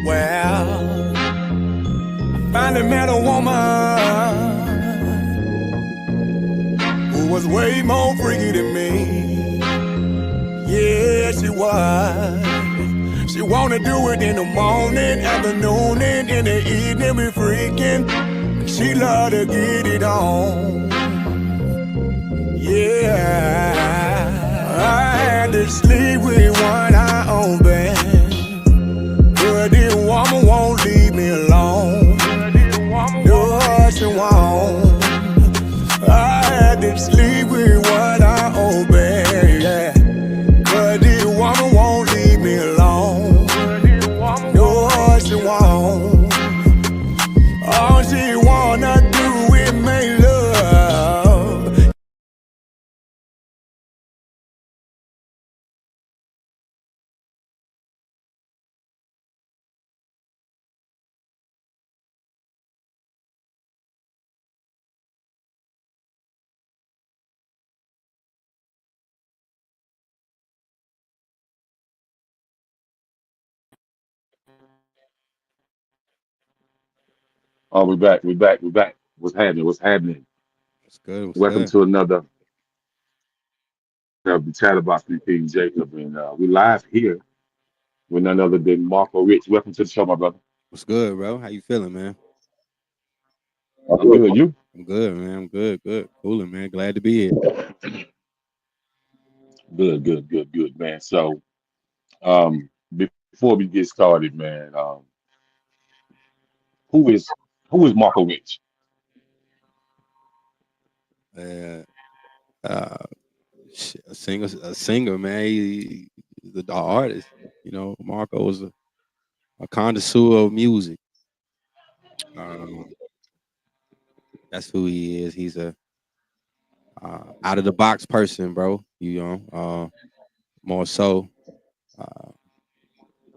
Well, I finally met a woman who was way more freaky than me. Yeah, she was. She wanna do it in the morning, afternoon, and in the evening. We freaking. She love to get it on. Yeah, I had to sleep with one eye open. But this woman won't leave me alone. No, she won't. I had to sleep with one eye open, yeah. But this woman won't leave me alone. No, she won't. All she wanna do is make love. Oh, we're back. We're back. We're back. What's happening? What's happening? What's good? What's Welcome good? to another of the Chatterbox with King Jacob, and we live here with none other than Marco Rich. Welcome to the show, my brother. What's good, bro? How you feeling, man? I'm good. You? I'm good, man. I'm good. Good. Cooling, man. Glad to be here. Good, good, good, good, man. So, before we get started, man, who is who is Marco Rich? Uh, uh, a singer, man. He's the artist. You know, Marco is a connoisseur of music. Um, that's who he is. He's a out of the box person, bro. More so, uh,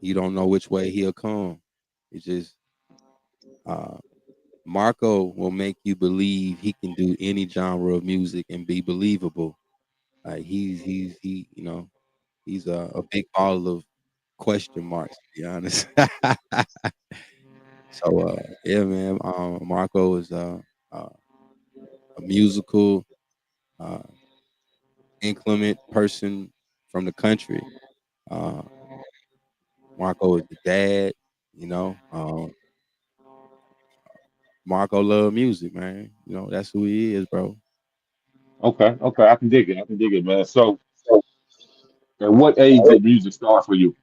you don't know which way he'll come. It's just uh, Marco will make you believe he can do any genre of music and be believable. Like he's a big ball of question marks, to be honest. So yeah, man. Marco is uh, a musical, uh, inclement person from the country. Uh, Marco is the dad. You know, Marco love music, man. You know that's who he is, bro. Okay, okay, I can dig it. I can dig it, man. So, at what age did music start for you?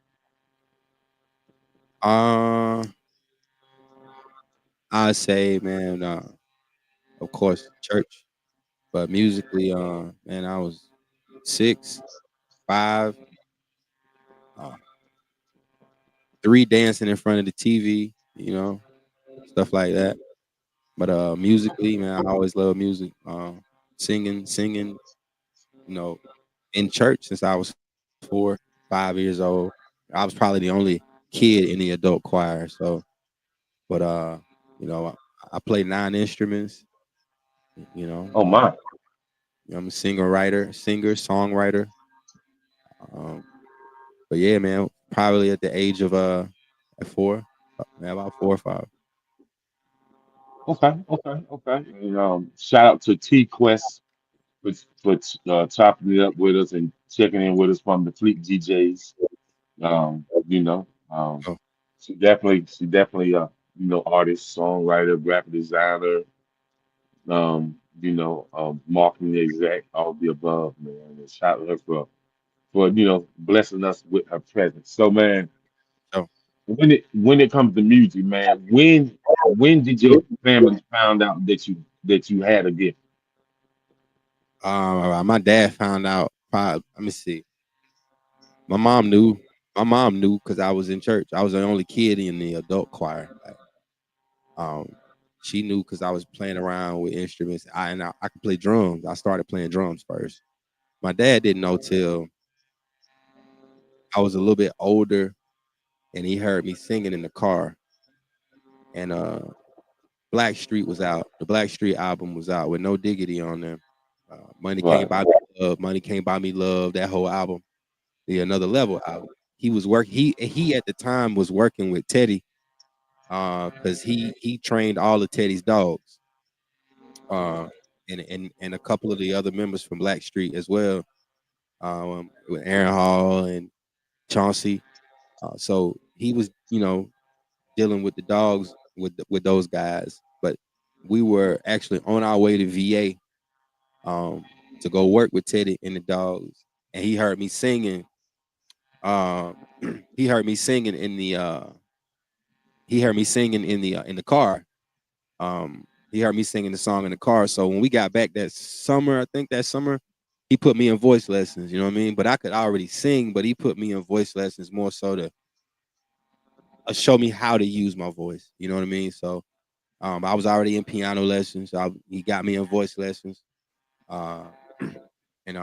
Uh, I say, man. Of course, church, but musically, man, I was 6, 5, uh, 3 dancing in front of the TV, stuff like that. But musically, man, I always loved music. Singing, you know, in church since I was 4, 5 years old. I was probably the only kid in the adult choir. So, but you know, I play 9 instruments. You know, Oh my. I'm a singer, songwriter. Um, but yeah, man, probably at the age of at 4, man, about 4 or 5. Okay, okay, okay. And shout out to T Quest for chopping it up with us and checking in with us from the Fleet DJs. You know, Oh, she definitely artist, songwriter, graphic designer, marketing exec, all the above, man. And shout out to her for blessing us with her presence. So man, so when it comes to music, man, when did your family found out that you had a gift? my dad found out. Probably, let me see. My mom knew. My mom knew because I was in church. I was the only kid in the adult choir. Um, she knew because I was playing around with instruments. I could play drums. I started playing drums first. My dad didn't know till I was a little bit older, and he heard me singing in the car. And Black Street was out. The Black Street album was out with No Diggity on there. Money Can't Right. Buy Me Love. Money Can't Buy Me Love. That whole album. The Another Level album. He was work. He at the time was working with Teddy. because he trained all of Teddy's dogs, uh, and a couple of the other members from Blackstreet as well, with Aaron Hall and Chauncey. So he was, dealing with the dogs with those guys. But we were actually on our way to VA, to go work with Teddy and the dogs, and he heard me singing. Uh, he heard me singing in the in the car. He heard me singing the song in the car. So when we got back that summer, I think that summer, he put me in voice lessons. You know what I mean? But I could already sing, but he put me in voice lessons more so to show me how to use my voice. You know what I mean? So I was already in piano lessons. He got me in voice lessons. Uh, and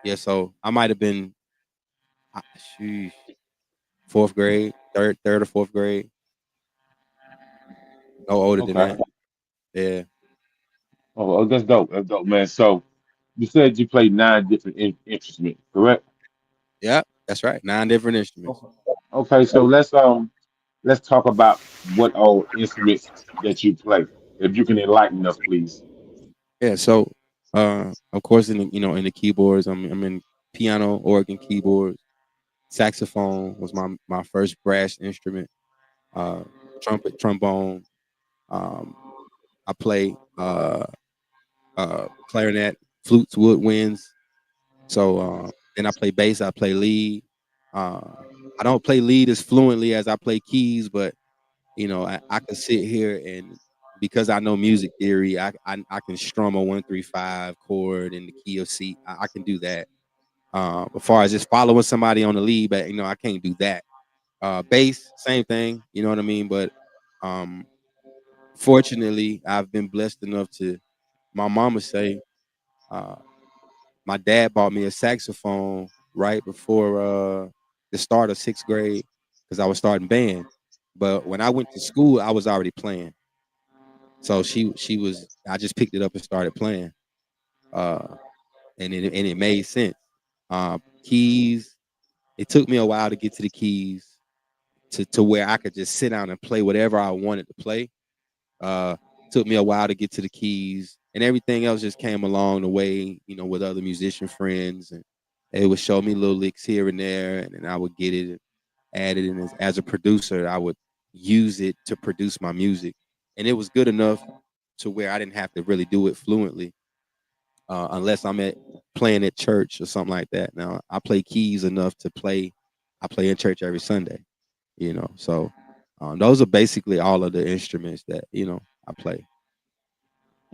yeah, so I might have been, uh, sheesh, fourth grade, third or fourth grade, no older than Okay. that. Yeah, Oh, that's dope. That's dope, man. So you said you played nine different instruments, correct? yeah, that's right. 9 different instruments. Okay. Okay, so let's talk about what all instruments that you play. If you can enlighten us, please. Yeah, so of course in the in the keyboards, I'm in piano, organ, keyboards, saxophone was my first brass instrument, uh, trumpet, trombone. Um, I play clarinet, flutes, woodwinds. So then I play bass, I play lead. Uh, I don't play lead as fluently as I play keys, but I can sit here and because I know music theory, I can strum a 1-3-5 chord in the key of C. I can do that. As far as just following somebody on the lead, but I can't do that. Bass, same thing, you know what I mean? But um fortunately I've been blessed enough to my mama say, uh my dad bought me a saxophone right before the start of 6th grade because I was starting band. But when I went to school, I was already playing. So she was I just picked it up and started playing. Uh and it made sense. Keys, it took me a while to get to the keys to where I could just sit down and play whatever I wanted to play. Uh, Took me a while to get to the keys, and everything else just came along the way, with other musician friends, and they would show me little licks here and there, and then I would get it and add it. And as a producer, I would use it to produce my music, and it was good enough to where I didn't have to really do it fluently, unless I'm playing at church or something like that. Now I play keys enough to play. I play in church every Sunday, so those are basically all of the instruments that I play.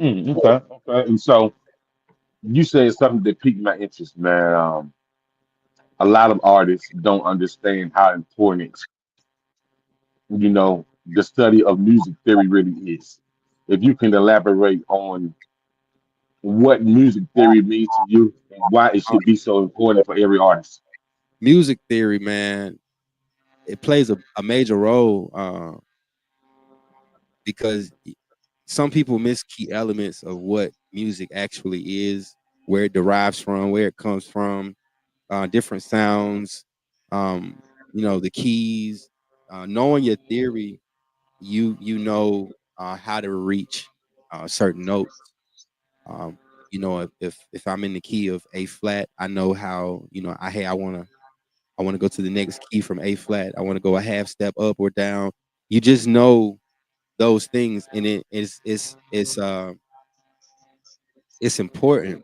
Okay, okay. And so you said something that piqued my interest, man. A lot of artists don't understand how important, the study of music theory really is. If you can elaborate on what music theory means to you and why it Uh, should be so important for every artist. Music theory, man, it plays a major role, because some people miss key elements of what music actually is, where it derives from, where it comes from, different sounds, the keys. Knowing your theory, you know how to reach certain notes. Um, if I'm in the key of A flat, I know how I want to go to the next key from A flat. I want to go a half step up or down. You just know those things, and it's important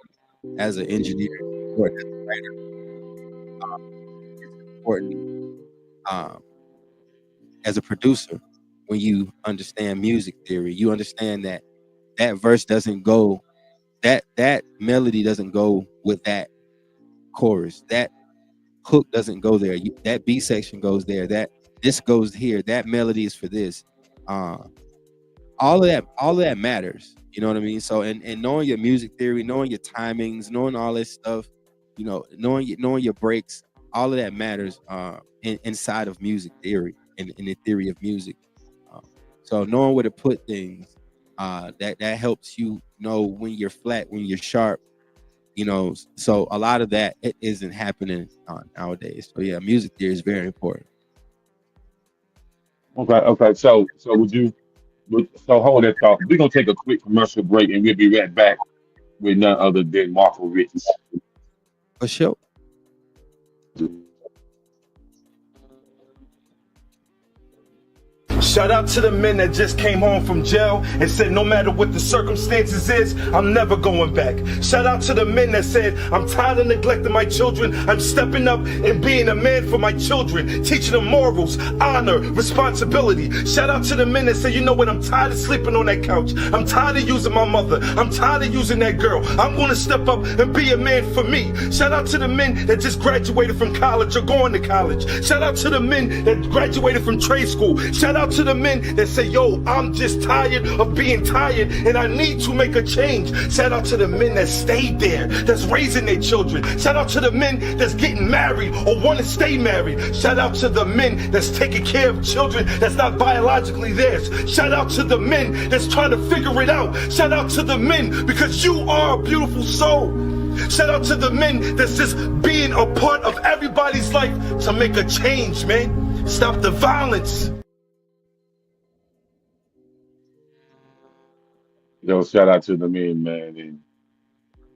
as an engineer. It's important as a writer. It's important um, as a producer when you understand music theory. You understand that that verse doesn't go that melody doesn't go with that chorus. That hook doesn't go there. That B section goes there. That this goes here. That melody is for this. Uh, all of that matters. You know what I mean? So and knowing your music theory, knowing your timings, knowing all this stuff, knowing your breaks, all of that matters inside of music theory and in the theory of music. Um, so knowing where to put things, that helps you know when you're flat, when you're sharp. So a lot of that it isn't happening nowadays. So yeah, music theory is very important. Okay, okay. So would you? So hold that thought. We're gonna take a quick commercial break, and we'll be right back with none other than Marco Richh. For sure. Shout out to the men that just came home from jail and said no matter what the circumstances is, I'm never going back. Shout out to the men that said I'm tired of neglecting my children. I'm stepping up and being a man for my children, teaching them morals, honor, responsibility. Shout out to the men that say, you know what, I'm tired of sleeping on that couch. I'm tired of using my mother. I'm tired of using that girl. I'm going to step up and be a man for me. Shout out to the men that just graduated from college or going to college. Shout out to the men that graduated from trade school. Shout out to the men that say, yo, I'm just tired of being tired and I need to make a change. Shout out to the men that stayed there, that's raising their children. Shout out to the men that's getting married or want to stay married. Shout out to the men that's taking care of children that's not biologically theirs. Shout out to the men that's trying to figure it out. Shout out to the men because you are a beautiful soul. Shout out to the men that's just being a part of everybody's life to make a change, man. Stop the violence. Shout out to the men, man,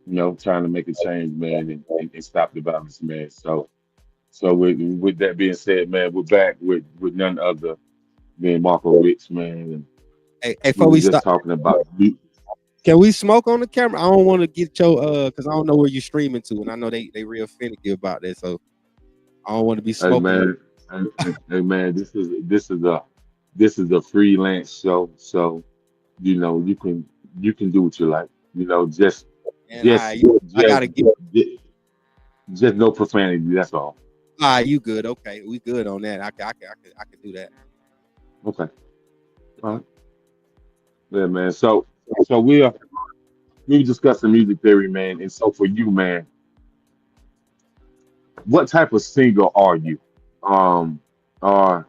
and trying to make a change, man, and stop the violence, man. So with that being said, man, we're back with none other than Marco Richh, man, and Hey, we before was we just start, talking about you. can we smoke on the camera? I don't want to get your because I don't know where you're streaming to, and I know they real finicky about that, so I don't want to be Hey smoking. man, hey man, this is a freelance show, so you can do what you like. And Just I just gotta get. just, just no profanity. That's all. You good? Okay, we good on that. I can do that. Okay. All right. Yeah, man. So we were discussing music theory, man. And so for you, man, what type of singer are you? Um, are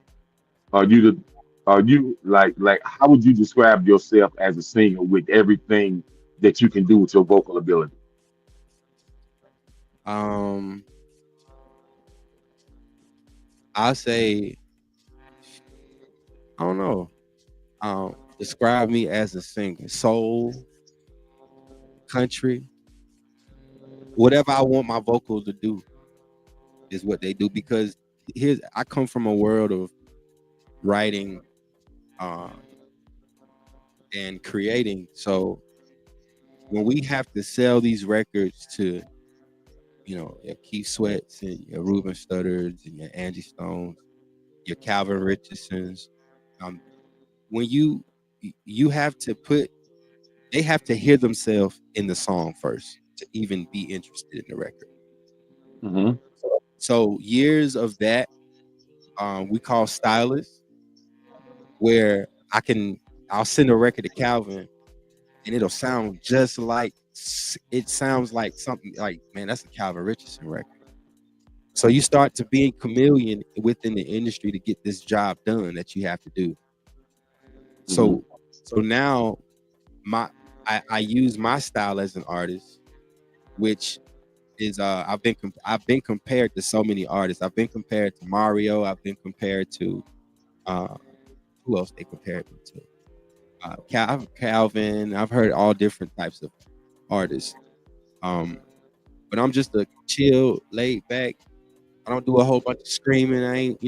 are you the are you like how would you describe yourself as a singer with everything that you can do with your vocal ability? Um, I say I don't know. Describe me as a singer, soul, country, whatever I want my vocals to do is what they do. Because here's I come from a world of writing uh, and creating. So when we have to sell these records to your Keith Sweats and your Ruben Studdards and your Angie Stones, your Calvin Richardsons, um, when you have to put they have to hear themselves in the song first to even be interested in the record. Hmm. So years of that, we call stylists, where I'll send a record to Calvin and it'll sound just like it sounds like something like, man, that's a Calvin Richardson record. So you start to be a chameleon within the industry to get this job done that you have to do. Hmm. So now I use my style as an artist, which is I've been compared to so many artists. I've been compared to Mario. I've been compared to uh, who else they compared me to? Calvin. I've heard all different types of artists. Um, but I'm just a chill, laid back. I don't do a whole bunch of screaming. I ain't.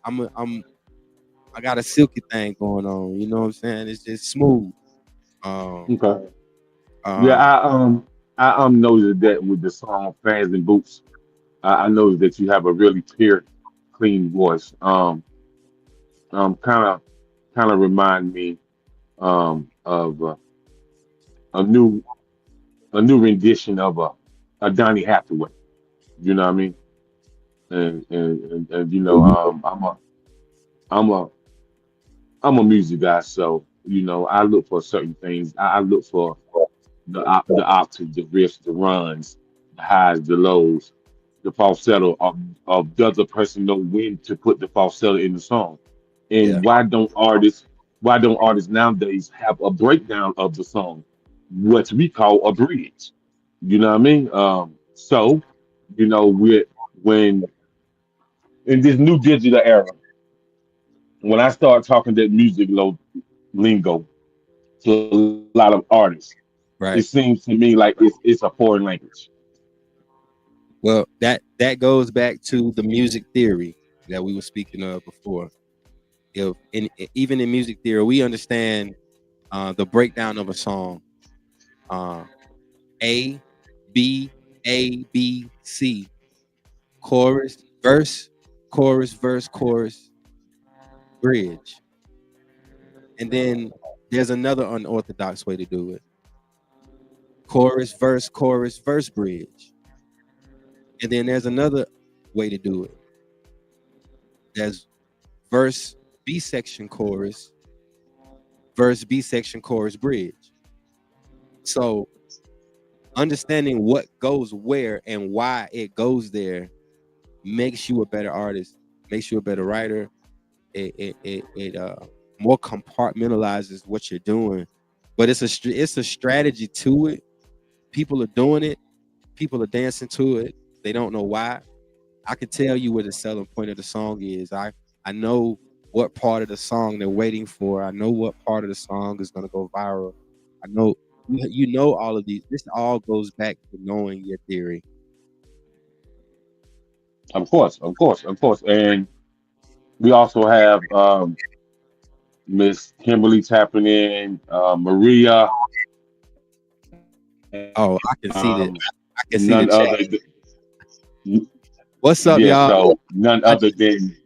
I got a silky thing going on. You know what I'm saying? It's just smooth. Um, Okay. Yeah, um, I noticed that with the song "Fans and Boots." I noticed that you have a really clear, clean voice. Kind of remind me of a new a new rendition of a Donny Hathaway. You know what I mean? And I'm a I'm a music guy, so I look for certain things. I look for the octave, the riffs, the runs, the highs, the lows, the falsetto of does the person know when to put the falsetto in the song? yeah, And why don't artists nowadays have a breakdown of the song, what we call a bridge? You know what I mean? So, with when in this new digital era, when I start talking that music lingo to a lot of artists, it Right. seems to me like it's a foreign language. Well, that goes back to the music theory that we were speaking of before. If even in music theory, we understand the breakdown of a song. Uh, A, B, A, B, C, chorus, verse, chorus, verse, chorus, bridge. And then there's another unorthodox way to do it. Chorus, verse, bridge. And then there's another way to do it. There's verse, B section, chorus, verse, B section, chorus, bridge. So understanding what goes where and why it goes there makes you a better artist, makes you a better writer. It more compartmentalizes what you're doing, but it's a strategy to it. People are doing it. People are dancing to it. They don't know why. I can tell you what the selling point of the song is. I know what part of the song they're waiting for. I know what part of the song is going to go viral. I know you know all of these. This all goes back to knowing your theory. Of course, of course, of course. And we also have Miss Kimberly tapping in, Maria, and Oh, I can see that. I can see the none chat. other. What's up, Yeah, y'all? so none I other than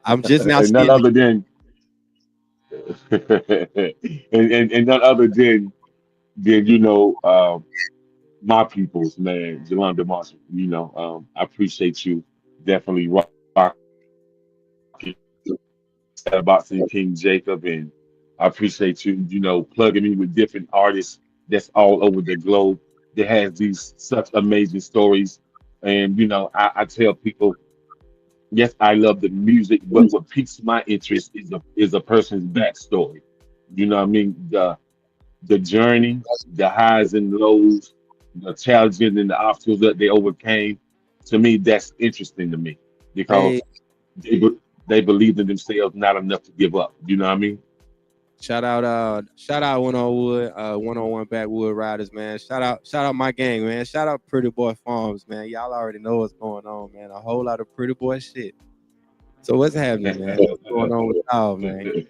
I'm just now none seeing. other than and none other than my peoples, man, Yolanda Marshall. I appreciate you definitely rocking that about St. King Jacob, and I appreciate you, plugging me with different artists that's all over the globe that has these such amazing stories. And I tell people, yes, I love the music, but what piques my interest is a person's backstory. You know what I mean? The journey, the highs and lows, the challenges and the obstacles that they overcame. To me, that's interesting to me Hey, because they believed in themselves not enough to give up. You know what I mean? shout out one on wood, 101 backwood riders, man. Shout out my gang, man. Shout out Pretty Boy Farms, man. Y'all already know what's going on, man. A whole lot of pretty boy shit. So what's happening, man? What's going on with y'all, man?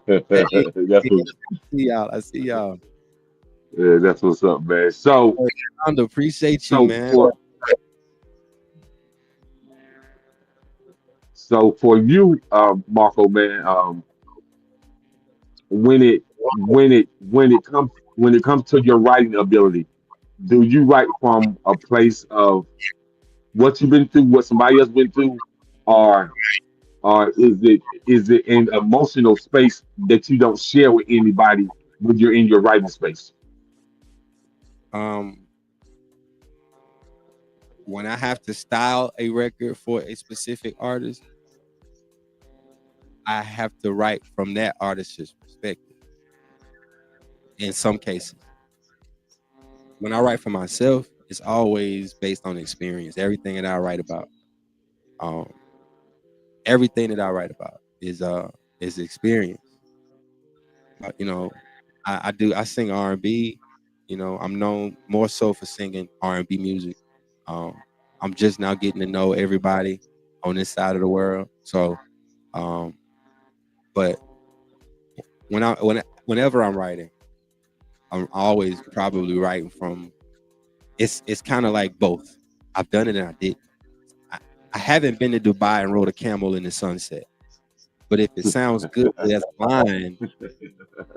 Hey, That's what, I see y'all. I see y'all. yeah, that's what's up, man. So, I appreciate you, so man. for for you, Marco, man, when it comes to your writing ability, do you write from a place of what you've been through, what somebody else been through, or or is it an emotional space that you don't share with anybody when you're in your writing space? Um, when I have to style a record for a specific artist, I have to write from that artist's perspective. In some cases, when I write for myself, it's always based on experience. Everything that I write about, um, everything that I write about is experience. You know, I sing R&B. You know, I'm known more so for singing R&B music. Um, I'm just now getting to know everybody on this side of the world. So, um, but whenever I'm writing, I'm always probably writing from. It's kind of like both. I've done it and I did. I, I haven't been to Dubai and rode a camel in the sunset. But if it sounds good as a line,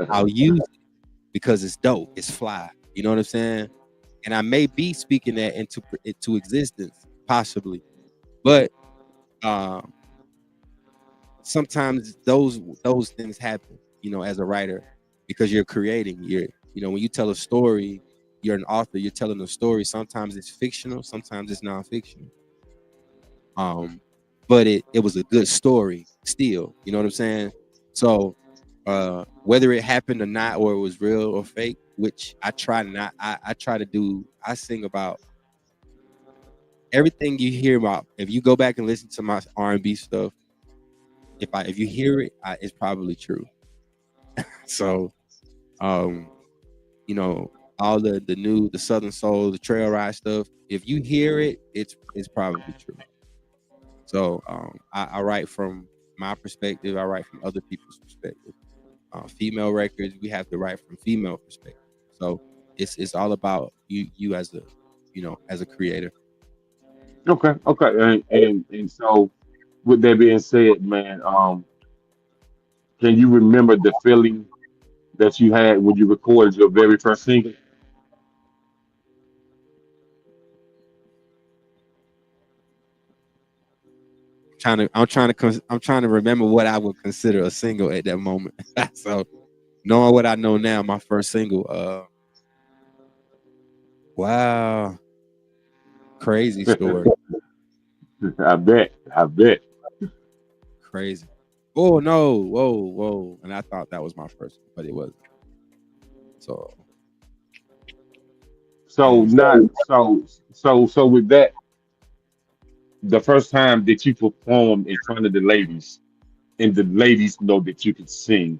I'll use it because it's dope. It's fly. You know what I'm saying? And I may be speaking that into existence, possibly. But um, sometimes those things happen, as a writer, because you're creating. When you tell a story, you're an author. You're telling a story. Sometimes it's fictional. Sometimes it's non-fictional. Um, but it was a good story still. You know what I'm saying? So whether it happened or not, or it was real or fake, which I try not, I try to do. I sing about everything you hear about. If you go back and listen to my R&B stuff, if you hear it, it's probably true. So, um, you know, all the Southern Soul, the trail ride stuff. If you hear it, it's probably true. So, I write from my perspective. I write from other people's perspective. Female records, we have to write from female perspective. So it's all about you as a as a creator. Okay, okay, and so with that being said, man, can you remember the feeling that you had when you recorded your very first single? I'm trying to remember what I would consider a single at that moment. So knowing what I know now, my first single, wow, crazy story, I bet. crazy. Oh no, whoa, and I thought that was my first, but it wasn't. So So man, not so with that, the first time that you performed in front of the ladies, and the ladies know that you can sing,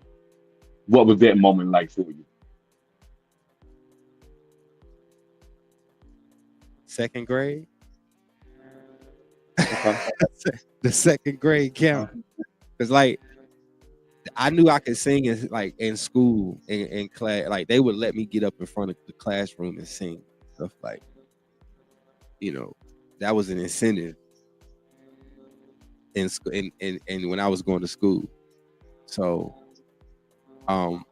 what was that moment like for you? second grade, Okay. the second grade count, because like I knew I could sing in school in class. Like they would let me get up in front of the classroom and sing stuff like you know that was an incentive in school and when I was going to school. So um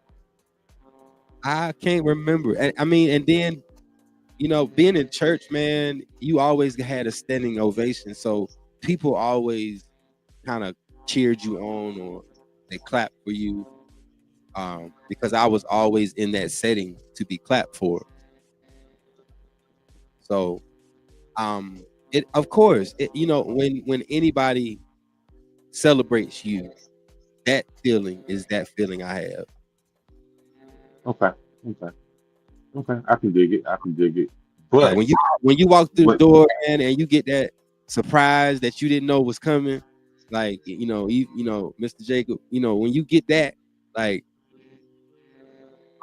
I can't remember. And, I mean, and then being in church, man, you always had a standing ovation. So people always kind of cheered you on or they clapped for you because I was always in that setting to be clapped for. So it of course when anybody celebrates you, that feeling is that feeling I have. Okay. Okay. Okay. I can dig it. I can dig it. Yeah, But when you walk through the but door, man, and you get that surprise that you didn't know was coming, like Mr. Jacob, when you get that, like,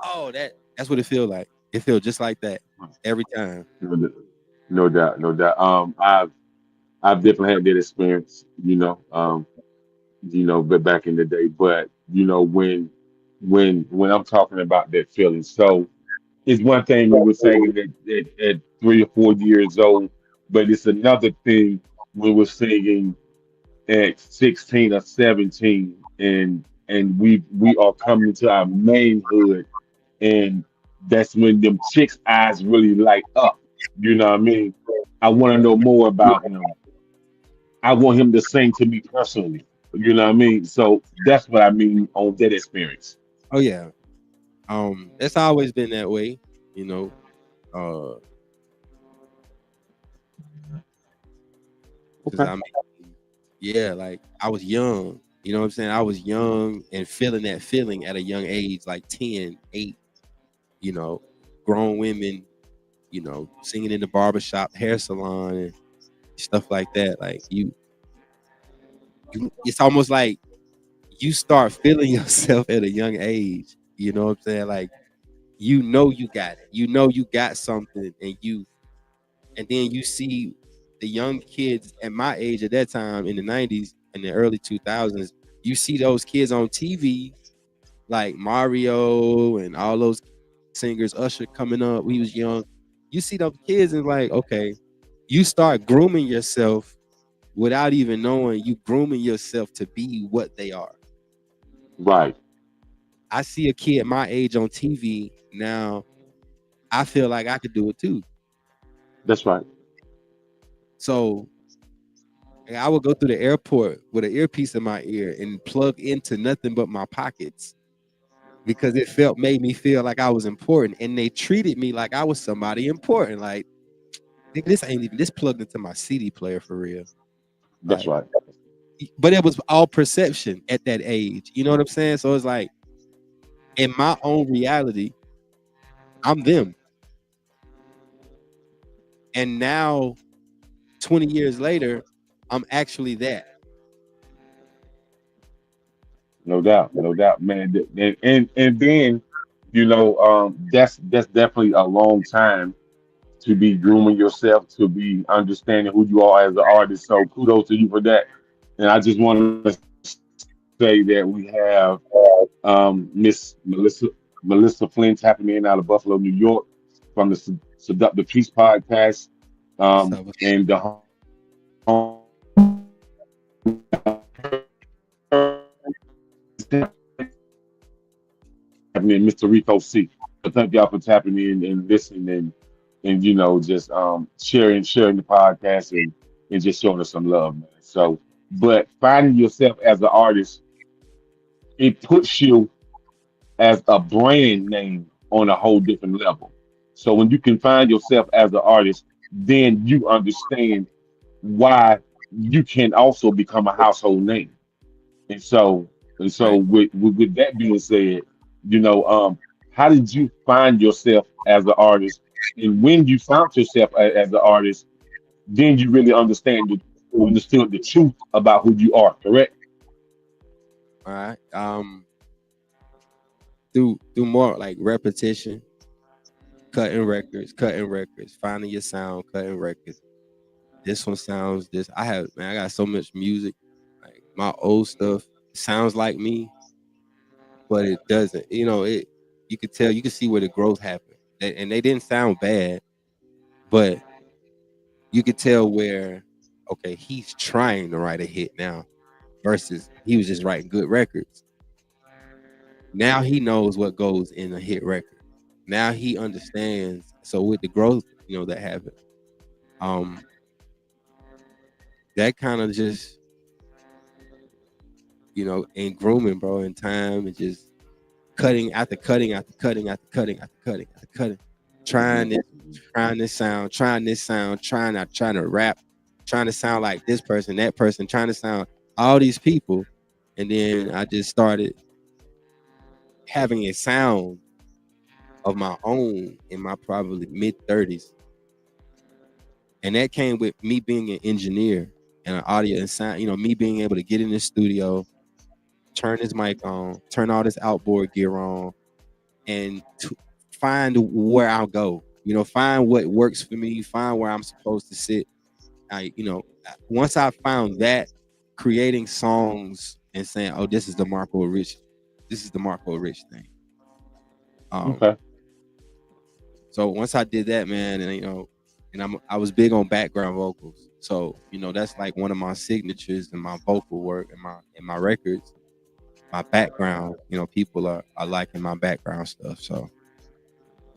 oh, that's what it feel like. It feels just like that every time. no, no doubt, no doubt. I've definitely had that experience, but back in the day. But when I'm talking about that feeling, so it's one thing when we're singing at 3 or 4 years old, but it's another thing when we're singing at 16 or 17, and we are coming to our manhood, and that's when them chicks' eyes really light up. You know what I mean? I want to know more about him. I want him to sing to me personally. You know what I mean? So that's what I mean on that experience. Oh yeah, it's always been that way, you know. Uh, because Okay. I mean, yeah, like I was young. You know what I'm saying? I was young and feeling that feeling at a young age, like 10, 8. You know, grown women, singing in the barbershop, hair salon, and stuff like that. Like it's almost like you start feeling yourself at a young age. You know what I'm saying? Like you got it. You got something, and then you see the young kids at my age at that time in the 90s and the early 2000s. You see those kids on TV like Mario and all those singers, Usher coming up. We was young. You see those kids and like, okay, you start grooming yourself without even knowing you grooming yourself to be what they are. Right. I see a kid my age on TV now. I feel like I could do it too. That's right. So like, I would go through the airport with an earpiece in my ear and plug into nothing but my pockets because it made me feel like I was important, and they treated me like I was somebody important. Like nigga, this ain't even this plugged into my CD player for real. That's Like, right. but it was all perception at that age. You know what I'm saying? So it's like in my own reality, I'm them. And now 20 years later, I'm actually that. No doubt, no doubt, man. And then, that's definitely a long time to be grooming yourself, to be understanding who you are as an artist. So kudos to you for that. And I just want to say that we have Miss Melissa Flynn tapping in out of Buffalo, New York, from the Seductive Peace podcast, What's up? What's and the happening, Mr. Rico C. So thank y'all for tapping in and listening and just sharing the podcast and just showing us some love, man. So, but finding yourself as an artist, it puts you as a brand name on a whole different level. So when you can find yourself as an artist, then you understand why you can also become a household name. And so right? with that being said, you know, um, how did you find yourself as an artist? And when you found yourself as an artist, then you really understood the truth about who you are, correct? All right. Do more like repetition, cutting records, finding your sound, cutting records. This one sounds this. I have man, I got so much music. Like my old stuff sounds like me, but it doesn't. It. You could tell. You could see where the growth happened, and they didn't sound bad, but you could tell where. Okay, he's trying to write a hit now, versus he was just writing good records. Now he knows what goes in a hit record. Now he understands. So with the growth, that happened, um, that kind of just, in grooming, bro, in time and just cutting after cutting after cutting after cutting after cutting after cutting, trying Hmm. this, trying this sound, trying this sound, trying to rap, trying to sound like this person, that person, trying to sound all these people, and then I just started having a sound of my own in my probably mid 30s, and that came with me being an engineer and an audio and sound. Me being able to get in the studio, turn his mic on, turn all this outboard gear on, and find where I'll go. Find what works for me, find where I'm supposed to sit. Once I found that, creating songs and saying, "Oh, this is the Marco Richh thing." Um, Okay. so once I did that, man, and and I was big on background vocals. So that's like one of my signatures in my vocal work and my records. My background, people are liking my background stuff. So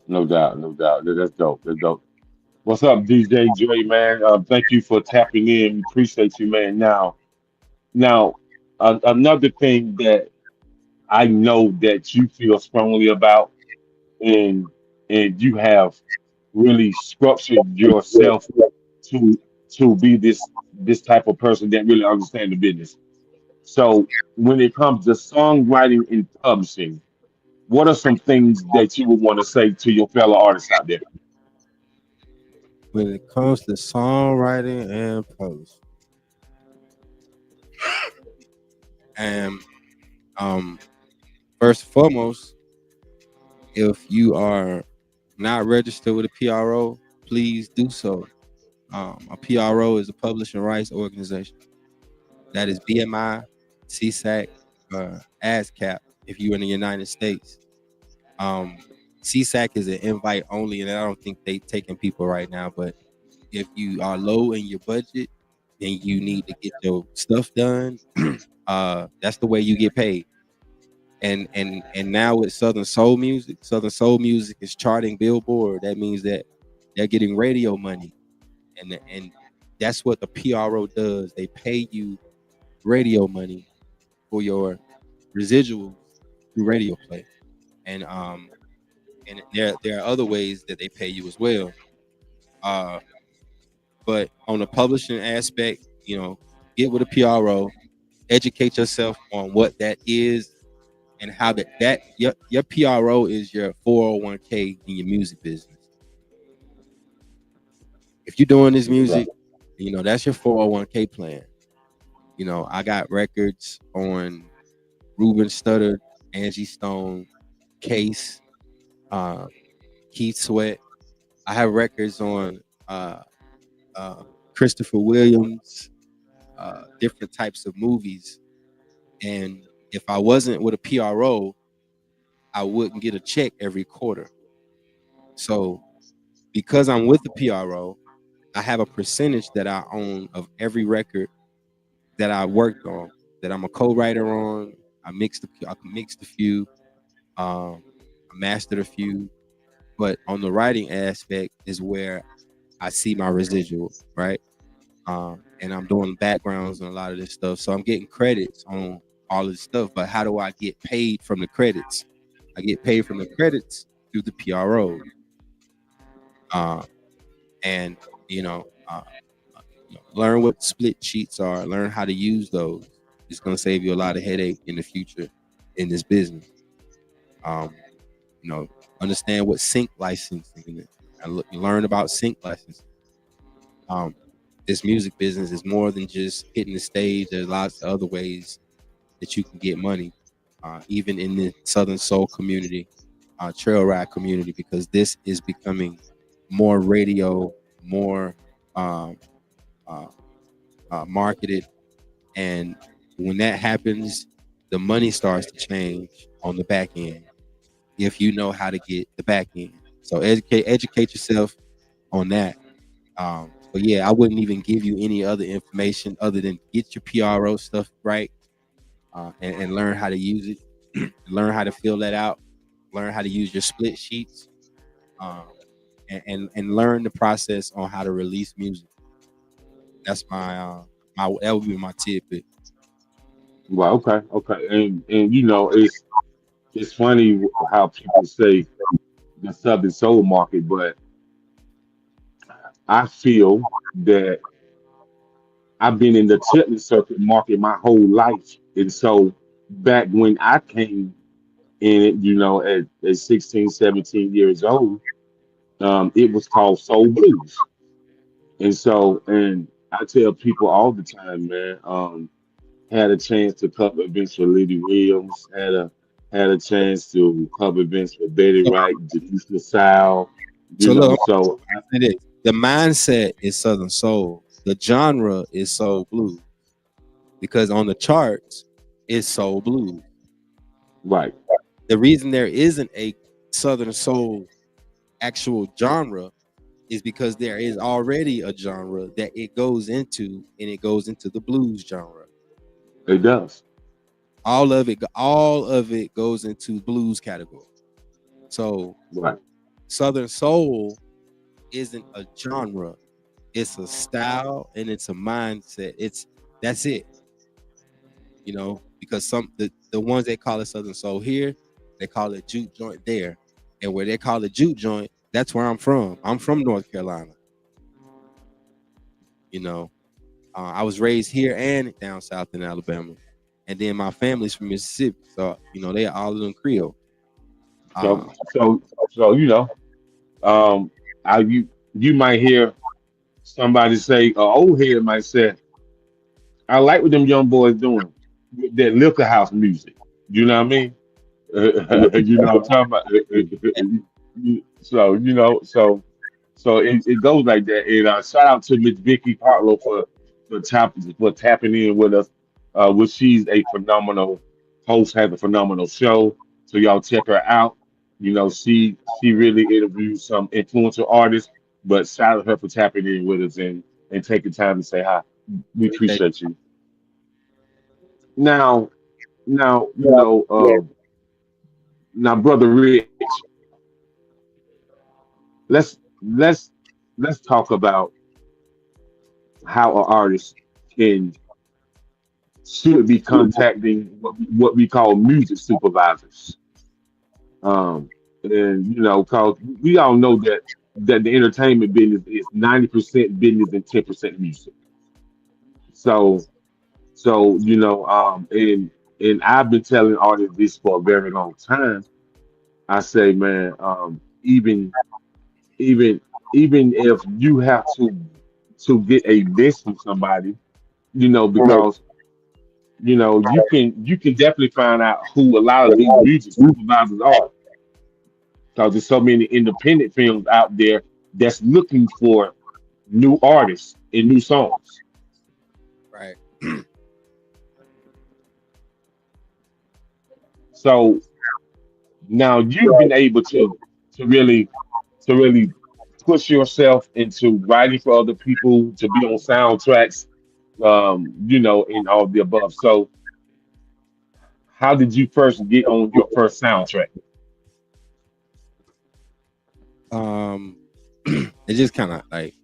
No doubt, no doubt. That's dope. That's dope. What's up, DJ Dre, man? Thank you for tapping in. Appreciate you, man. Now, another thing that I know that you feel strongly about, and you have really structured yourself to be this type of person that really understand the business. So, when it comes to songwriting and publishing, what are some things that you would want to say to your fellow artists out there? when it comes to songwriting and publishing, and um, first and foremost, if you are not registered with a PRO, please do so. A PRO is a publishing rights organization. That is BMI, CSAC, ASCAP if you're in the United States. Um, CSAC is an invite only, and I don't think they taking people right now. But if you are low in your budget and you need to get your stuff done, that's the way you get paid. And now with Southern Soul Music is charting Billboard. That means that they're getting radio money, and that's what the PRO does. They pay you radio money for your residuals through radio play, and there are other ways that they pay you as well. Uh, but on the publishing aspect, get with a PRO, educate yourself on what that is and how your PRO is your 401k in your music business. If you're doing this Right. music, that's your 401k plan. I got records on Ruben Studdard, Angie Stone, Case, uh, Keith Sweat. I have records on uh, uh, Christopher Williams, different types of movies. And if I wasn't with a PRO, I wouldn't get a check every quarter. So because I'm with the PRO, I have a percentage that I own of every record that I worked on, that I'm a co-writer on. I mixed a few, I mastered a few, but on the writing aspect is where I see my residual, right? And I'm doing backgrounds and a lot of this stuff, so I'm getting credits on all of this stuff. But how do I get paid from the credits? I get paid from the credits through the PRO, uh, and you know, uh, learn what split sheets are, learn how to use those. It's going to save you a lot of headache in the future in this business. Um, you know, understand what sync licensing is. Learn about sync licensing. Um, this music business is more than just hitting the stage. There's lots of other ways that you can get money, even in the Southern Soul community, trail ride community, because this is becoming more radio, more um, uh, marketed. And when that happens, the money starts to change on the back end if you know how to get the back end. So educate yourself on that. But yeah, I wouldn't even give you any other information other than get your PRO stuff right, and learn how to use it, learn how to fill that out, learn how to use your split sheets, um, and learn the process on how to release music. That's my that would be my tidbit. Well, okay, okay, and you know, it's funny how people say the Southern Soul market, but I feel that I've been in the techno circuit market my whole life. And so back when I came in it, you know, at 16, 17 years old, it was called Soul Blues. And so, and I tell people all the time, man, had a chance to cover events for Liddy Williams, had a chance to cover events for Betty So, Wright, Denise LaSalle, you so know, look, so it is. The mindset is Southern Soul. The genre is Soul Blues because on the charts it's Soul Blues. right, The reason there isn't a Southern Soul actual genre is because there is already a genre that it goes into, and it goes into the blues genre. it does. All of it goes into blues category. So Right. Southern Soul isn't a genre. It's a style and it's a mindset. That's it. Because the ones they call it Southern Soul here, they call it juke joint there. And where they call it juke joint, that's where I'm from. I'm from North Carolina. You know, I was raised here and down south in Alabama. And then my family's from Mississippi. So, they all of them Creole. So, Uh, so you know, you might hear somebody say, an old head might say, I like what them young boys doing with that liquor house music. You know what I mean? You know what I'm talking about? So, so it goes like that. And shout out to Miss Vicky Partlow for tapping in with us. Which she's a phenomenal host, has a phenomenal show. So y'all check her out. You know, she really interviews some influential artists. But shout out to her for tapping in with us and taking time to say hi. We appreciate appreciate you. Now, now, now, brother Rich, let's let's let's talk about how an artist can should be contacting what we call music supervisors. Um, and cause we all know that the entertainment business is 90% business and 10% music. So and I've been telling artists this for a very long time. I say, man, even even if you have to get a list from somebody, because You can definitely find out who a lot of these music supervisors are, because there's so many independent films out there that's looking for new artists and new songs. Right. So now you've been able to really to really push yourself into writing for other people, to be on soundtracks, and all of the above. So how did you first get on your first soundtrack? Um, it just kind of like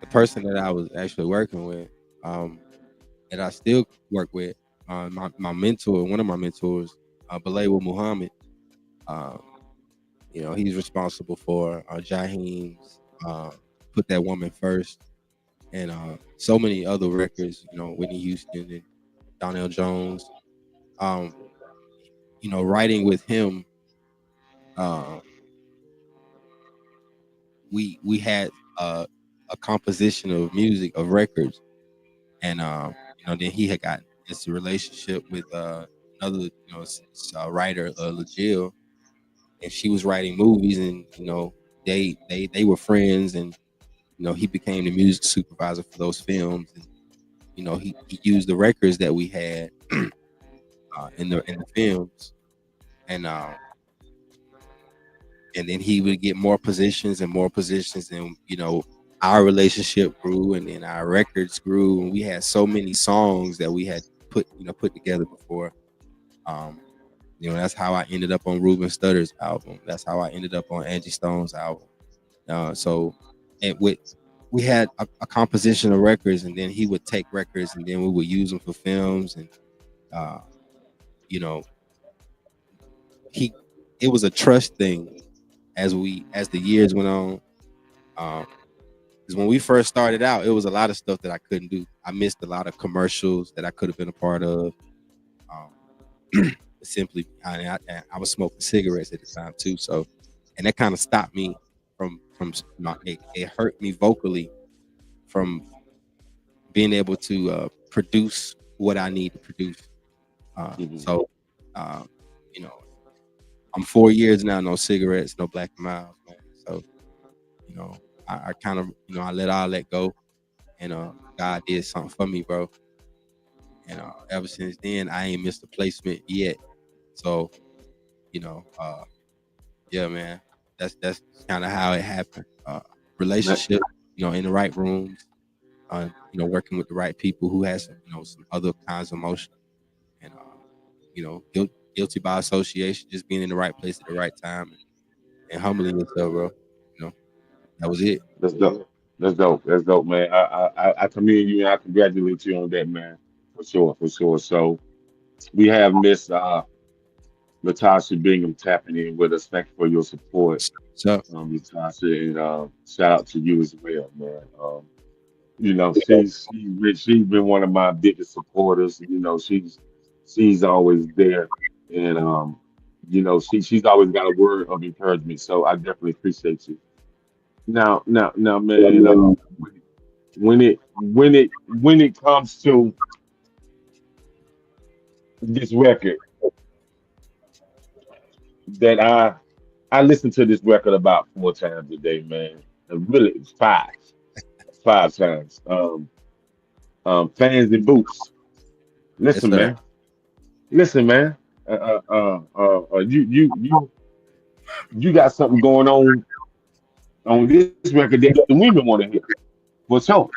the person that I was actually working with, that I still work with, my mentor, one of my mentors, Balawa Muhammad. Um, he's responsible for Jaheim's "Put That Woman First" and so many other records. Whitney Houston and Donnell Jones. Um, writing with him, uh, we had a composition of music of records, and then he had got into a relationship with another writer, LaJill, and she was writing movies, and they were friends, and he became the music supervisor for those films, and he used the records that we had in the films, and and then he would get more positions and more positions, and our relationship grew, and then our records grew, and we had so many songs that we had put together before. um that's how I ended up on Ruben Studdard's album. That's how I ended up on Angie Stone's album. So and we had a composition of records, and then he would take records, and then we would use them for films, and uh you know he it was a trust thing as the years went on. Because when we first started out, it was a lot of stuff that I couldn't do. I missed a lot of commercials that I could have been a part of. Simply, I was smoking cigarettes at the time too, so, and that kind of stopped me from it hurt me vocally from being able to produce what I need to produce. Mhm. So, uh, you know, I'm 4 years now, no cigarettes, no Black and Miles, man. So, you know, I kind of, I let all that go, and God did something for me, bro. And ever since then, I ain't missed a placement yet. So, yeah, man, that's kind of how it happened. Ma- Relationship, in the right rooms, working with the right people who has some other kinds of emotion, and guilty by association, just being in the right place at the right time, and humbling yourself, bro. You know, that was it. That's dope. That's dope. That's dope, man. I commend you and I congratulate you on that, man. For sure, for sure. So we have Miss Latasha Bingham tapping in with us. Thank you for your support, So Latasha, and shout out to you as well, man. She's been one of my biggest supporters. She's always there, and she's always got a word of encouragement. So I definitely appreciate you. Now, man. When it comes to this record, that I listen to this record about 4 times a day, man. Really, it's five times. Fans and boots. yes, Listen, sir. man. Listen, man. You got something going on this record that the women want to hear. For sure.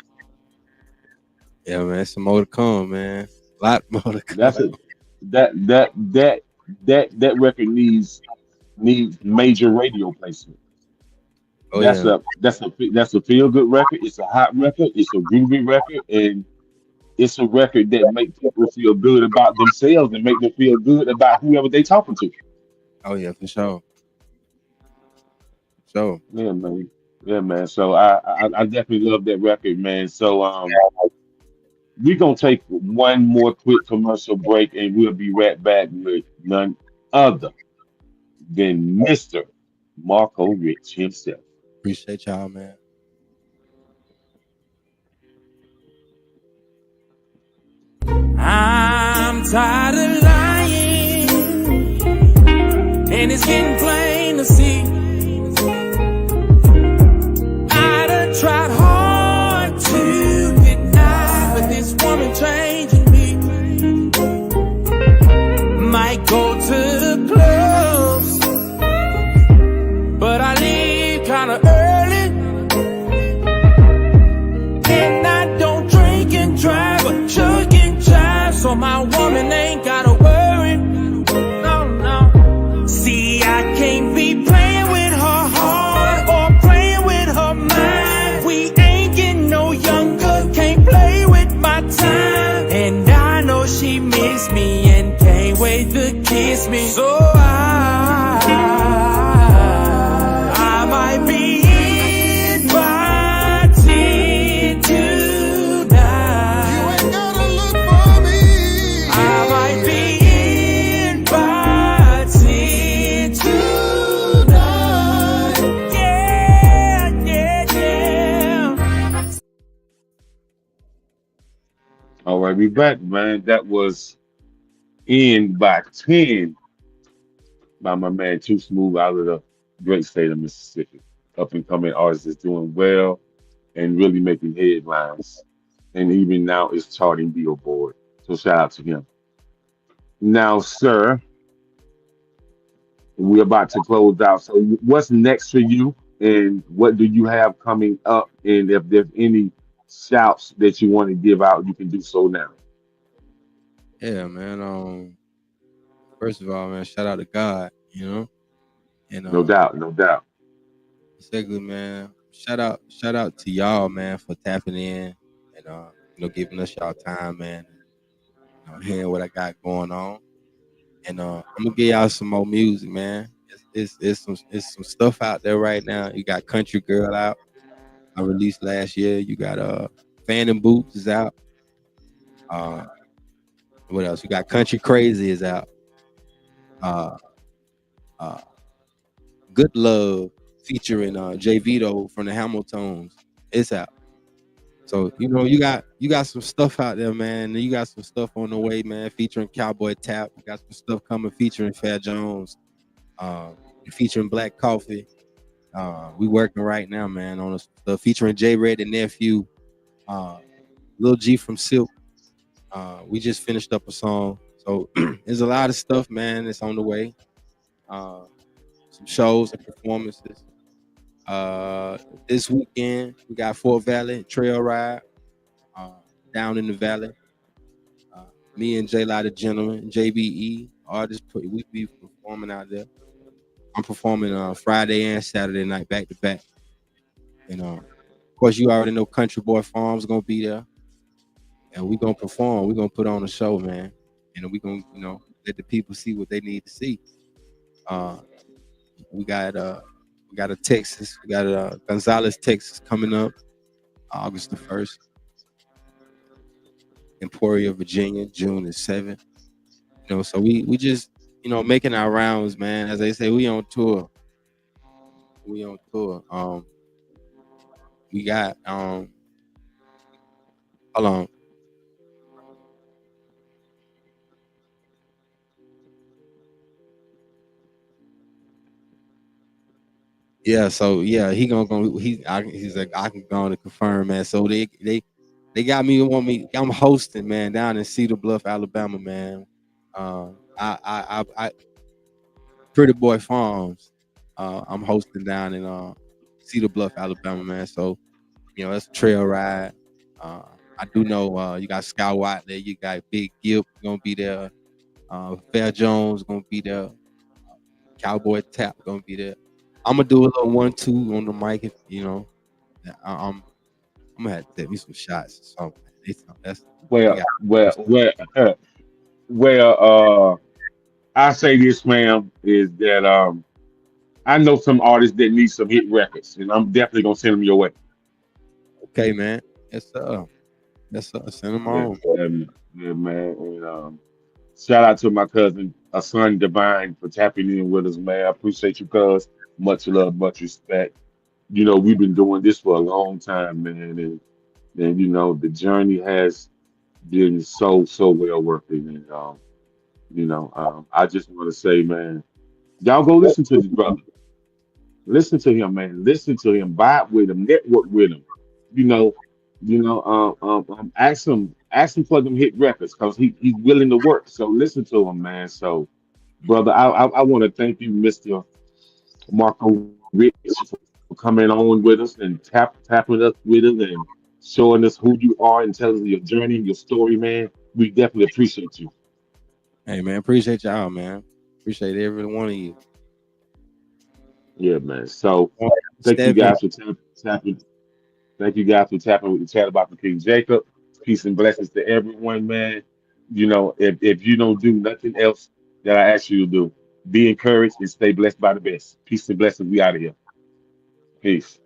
Yeah, man, some more to come, man. A lot more to come. That's it. That that that that record needs major radio placement. Oh That's yeah, a feel good record. It's a hot record. It's a groovy record, and it's a record that make people feel good about themselves and make them feel good about whoever they talking to. oh yeah, for sure. So Yeah, man. Yeah, man. So I definitely love that record, man. So we're gonna take one more quick commercial break, and we'll be right back with none other than Mr. Marco Rich himself. appreciate y'all, man. I tired of lying, and it's getting plain to see. I done tried hard to deny, but this woman changing me. Might go to the clubs, but I leave kinda early, and I don't drink and drive, but chug and jive, so my woman ain't gotta worry. No, no. See, I can't be playing with her heart or playing with her mind. We ain't getting no younger, can't play with my time. And I know she miss me and can't wait to kiss me. So I might be invited tonight. You ain't gotta look for me. I might be invited tonight. Yeah, yeah, yeah. All right, we back, man. That was In by 10 by my man Too Smooth out of the great state of Mississippi. Up and coming artist is doing well and really making headlines. And even now is charting Billboard. So shout out to him. Now, sir, we're about to close out. So what's next for you and what do you have coming up? And if there's any shouts that you want to give out, you can do so now. Yeah, man. First of all, man, shout out to God, and No doubt, no doubt. secondly, man, shout out to y'all, man, for tapping in and giving us y'all time, man. Hearing what I got going on, and I'm gonna give y'all some more music, man. It's some stuff out there right now. You got Country Girl out. I released last year. You got Fan and Boots is out. Uh, what else? You got Country Crazy is out. Uh, uh, Good Love featuring Jay Vito from the Hamiltons. It's out. So you got some stuff out there, man. You got some stuff on the way, man, featuring Cowboy Tap. You got some stuff coming featuring Fair Jones, featuring Black Coffee. We working right now, man, on stuff featuring J Red and Nephew, Lil G from Silk. We just finished up a song, so there's a lot of stuff, man, that's on the way. Some shows and performances. This weekend we got Fort Valley Trail Ride down in the valley. Me and J Lot the Gentleman, JBE, artists, we be performing out there. I'm performing Friday and Saturday night back to back. And of course, you already know Country Boy Farms gonna be there, and we gonna perform. We gonna put on a show, man, and we gonna let the people see what they need to see. We got a Texas, we got a Gonzales, Texas coming up August the 1st. Emporia, Virginia, June the 7th. So we just making our rounds, man. As they say, we on tour. We on tour. We got hold on. Yeah, so yeah, he's like, I can go on to confirm, man. So they got me, I'm hosting, man, down in Cedar Bluff, Alabama, man. I Pretty Boy Farms. I'm hosting down in Cedar Bluff, Alabama, man. So it's a trail ride. I do know you got Scout White there, you got Big Gip gonna be there, Fair Jones gonna be there, Cowboy Tap gonna be there. I'm gonna do a little 1-2 on the mic if I'm gonna have to take me some shots or something. That's Well, yeah. well, well, well. I say this, ma'am, is that I know some artists that need some hit records, and I'm definitely gonna send them your way. Okay, man. Yes, sir. Send them Yeah, on. yeah, man. And shout out to my cousin, a son Divine, for tapping in with us, man. I appreciate you, cuz. Much love, much respect. We've been doing this for a long time, man, and the journey has been so well worth it. And I just want to say, man, y'all go listen to this brother. Listen to him, man. Listen to him. Vibe with him. Network with him. You know, ask him for them hit records because he's willing to work. So listen to him, man. So, brother, I want to thank you, Mister Marco Rich, for coming on with us and tapping us with us and showing us who you are and telling us your journey, your story, man. We definitely appreciate you. Hey man, appreciate y'all, man. Appreciate every one of you. Yeah, man. So thank you Step in. guys for tapping. Thank you guys for tapping with the chat about the King Jacob. Peace and blessings to everyone, man. If you don't do nothing else that I ask you to do, be encouraged and stay blessed by the best. Peace and blessings. We out of here. Peace.